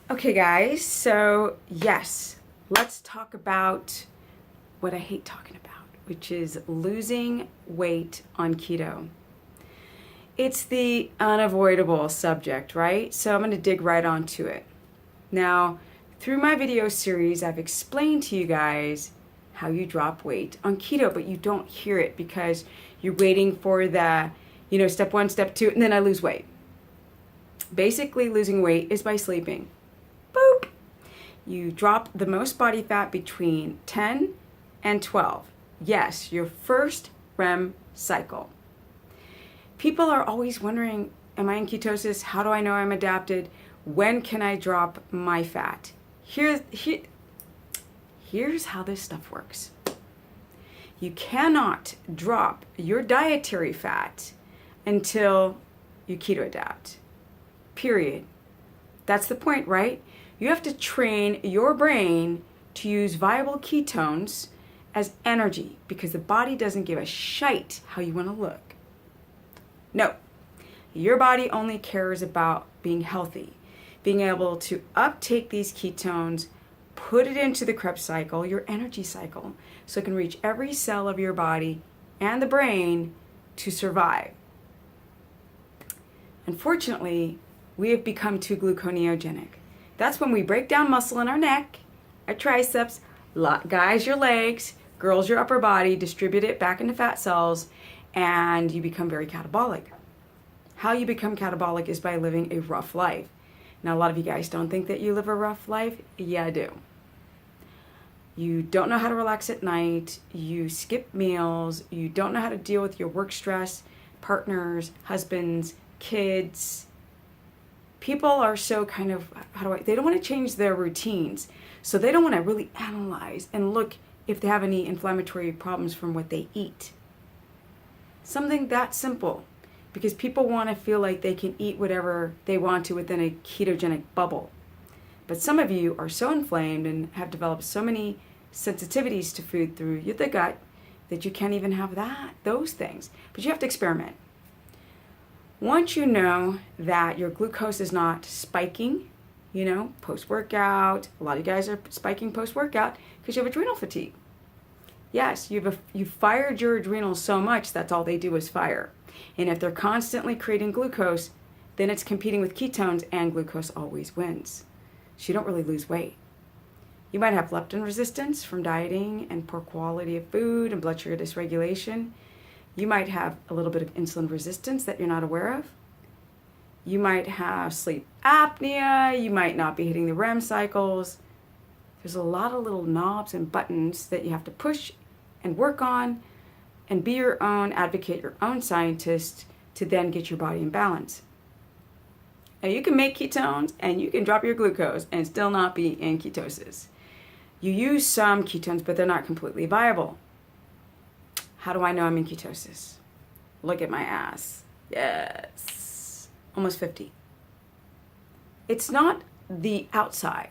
Okay, guys, so yes, let's talk about what I hate talking about, which is losing weight on keto. It's the unavoidable subject, right? So I'm going to dig right onto it. Now, through my video series, I've explained to you guys how you drop weight on keto, but you don't hear it because you're waiting for the, step one, step two, and then I lose weight. Basically, losing weight is by sleeping. Boop. You drop the most body fat between 10 and 12. Yes, your first REM cycle. People are always wondering, am I in ketosis? How do I know I'm adapted? When can I drop my fat? Here's how this stuff works. You cannot drop your dietary fat until you keto adapt. Period. That's the point, right? You have to train your brain to use viable ketones as energy because the body doesn't give a shite how you want to look. No, your body only cares about being healthy, being able to uptake these ketones, put it into the Krebs cycle, your energy cycle, so it can reach every cell of your body and the brain to survive. Unfortunately, we have become too gluconeogenic. That's when we break down muscle in our neck, our triceps, guys, your legs, girls, your upper body, distribute it back into fat cells, and you become very catabolic. How you become catabolic is by living a rough life. Now, a lot of you guys don't think that you live a rough life. Yeah, I do. You don't know how to relax at night. You skip meals. You don't know how to deal with your work stress, partners, husbands, kids. People are so kind of, they don't want to change their routines. So they don't want to really analyze and look if they have any inflammatory problems from what they eat. Something that simple, because people want to feel like they can eat whatever they want to within a ketogenic bubble. But some of you are so inflamed and have developed so many sensitivities to food through the gut that you can't even have those things. But you have to experiment. Once you know that your glucose is not spiking, post-workout, a lot of you guys are spiking post-workout because you have adrenal fatigue. Yes, you've fired your adrenals so much that's all they do is fire. And if they're constantly creating glucose, then it's competing with ketones and glucose always wins. So you don't really lose weight. You might have leptin resistance from dieting and poor quality of food and blood sugar dysregulation. You might have a little bit of insulin resistance that you're not aware of. You might have sleep apnea. You might not be hitting the REM cycles. There's a lot of little knobs and buttons that you have to push and work on and be your own advocate, your own scientist to then get your body in balance. Now you can make ketones and you can drop your glucose and still not be in ketosis. You use some ketones, but they're not completely viable. How do I know I'm in ketosis? Look at my ass. Yes. Almost 50. It's not the outside.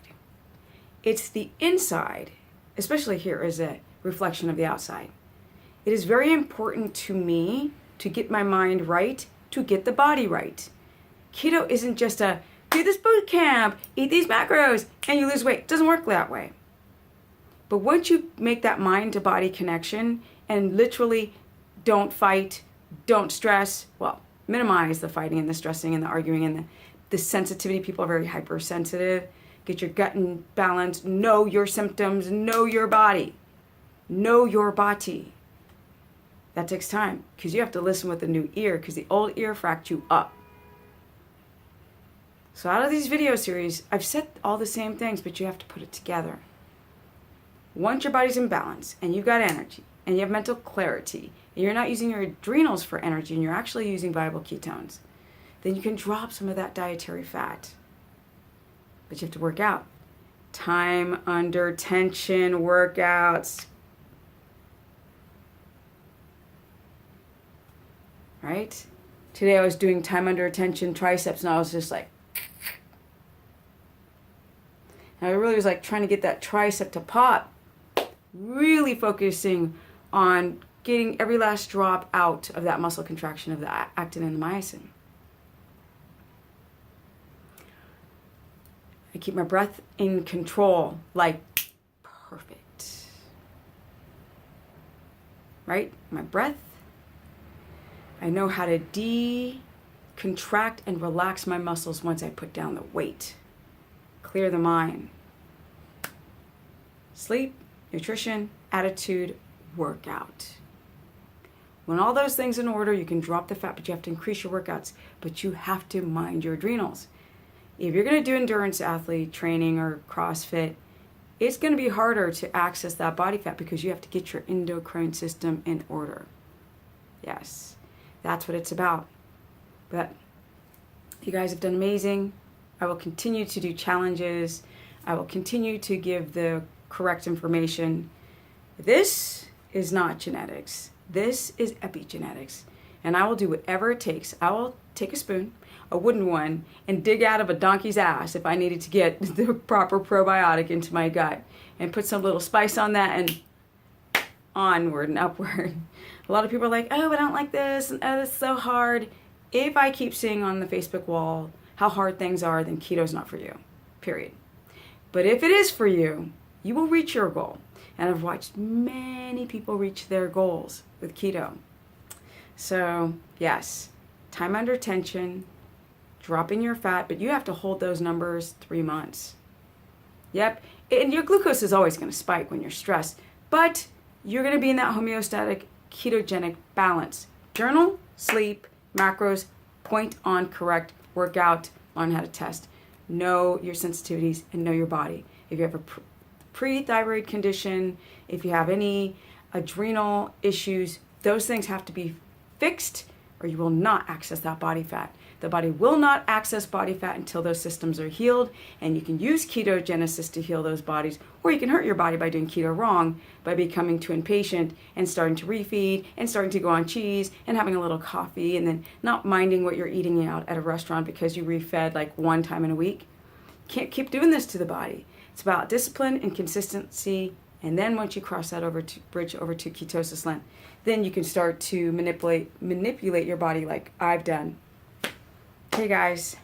It's the inside, especially here is a reflection of the outside. It is very important to me to get my mind right, to get the body right. Keto isn't just a, do this boot camp, eat these macros, and you lose weight. It doesn't work that way. But once you make that mind to body connection and literally don't fight, don't stress, minimize the fighting and the stressing and the arguing and the sensitivity. People are very hypersensitive. Get your gut in balance. Know your symptoms. Know your body. Know your body. That takes time because you have to listen with a new ear because the old ear fracked you up. So out of these video series, I've said all the same things, but you have to put it together. Once your body's in balance and you've got energy and you have mental clarity and you're not using your adrenals for energy and you're actually using viable ketones, then you can drop some of that dietary fat. But you have to work out. Time under tension workouts. Right? Today I was doing time under tension triceps and I was just like, and I really was like trying to get that tricep to pop. Really focusing on getting every last drop out of that muscle contraction of the actin and the myosin. I keep my breath in control, like perfect. Right? My breath. I know how to contract and relax my muscles once I put down the weight. Clear the mind. Sleep, nutrition, attitude, workout. When all those things in order, you can drop the fat, but you have to increase your workouts. But you have to mind your adrenals. If you're going to do endurance athlete training or CrossFit, it's going to be harder to access that body fat because you have to get your endocrine system in order. Yes, that's what it's about. But you guys have done amazing. I will continue to do challenges. I will continue to give the correct information. This is not genetics. This is epigenetics. And I will do whatever it takes. I will take a spoon, a wooden one, and dig out of a donkey's ass if I needed to get the proper probiotic into my gut, and put some little spice on that, and onward and upward. A lot of people are like, oh, I don't like this, and oh, it's so hard. If I keep seeing on the Facebook wall how hard things are, then keto's not for you, period. But if it is for you, you will reach your goal. And I've watched many people reach their goals with keto. So yes, time under tension, dropping your fat, but you have to hold those numbers 3 months. Yep, and your glucose is always going to spike when you're stressed, but you're going to be in that homeostatic ketogenic balance. Journal, sleep, macros, point on correct workout, learn how to test. Know your sensitivities and know your body. If you have a pre-thyroid condition, if you have any adrenal issues, those things have to be fixed or you will not access that body fat. The body will not access body fat until those systems are healed, and you can use ketogenesis to heal those bodies, or you can hurt your body by doing keto wrong, by becoming too impatient and starting to refeed and starting to go on cheese and having a little coffee and then not minding what you're eating out at a restaurant because you refed like one time in a week. Can't keep doing this to the body. It's about discipline and consistency, and then once you cross that bridge over to ketosis land, then you can start to manipulate your body like I've done. Hey guys,